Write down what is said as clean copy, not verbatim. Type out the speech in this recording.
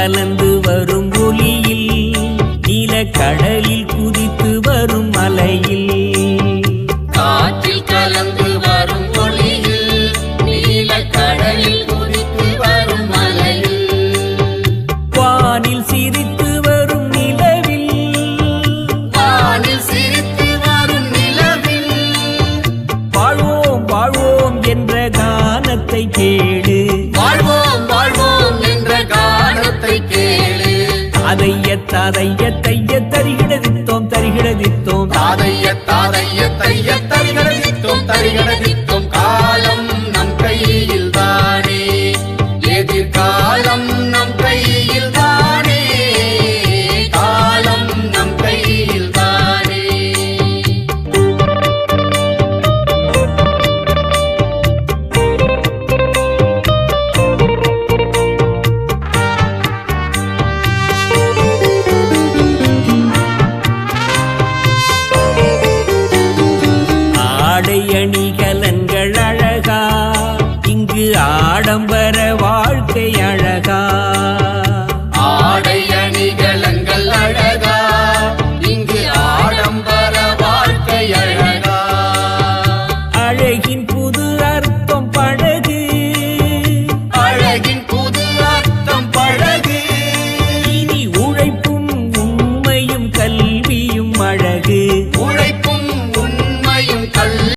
கலந்து வரும் ஒலியில் நீலக்கடலில் குதித்து வரும் மலையில் காற்றில் கலந்து வரும் ஒளியில் நீலக்கடலில் குதித்து வரும் மலையில் வானில் சிரித்து வரும் நிலவில் வானில் சிரித்து வரும் நிலவில் வாழ்வோம் வாழ்வோம் என்ற கானத்தை கேளு வாழ்வோம் வாழ்வோம் என்ற கானத்தை கேளு தாதைய தரிகிடதித்தோம் தரிகிடதித்தோம் தாதைய தரிகிடதித்தோம் தரிகிடதித்தோம் காலம் நம் கையில் தானே எதிர்காலம் நம் கையில் தானே காலம் நம் கையில் தானே அணிகலன்கள் அழகா இங்கு ஆடம்பர வாழ்க்கை அழகா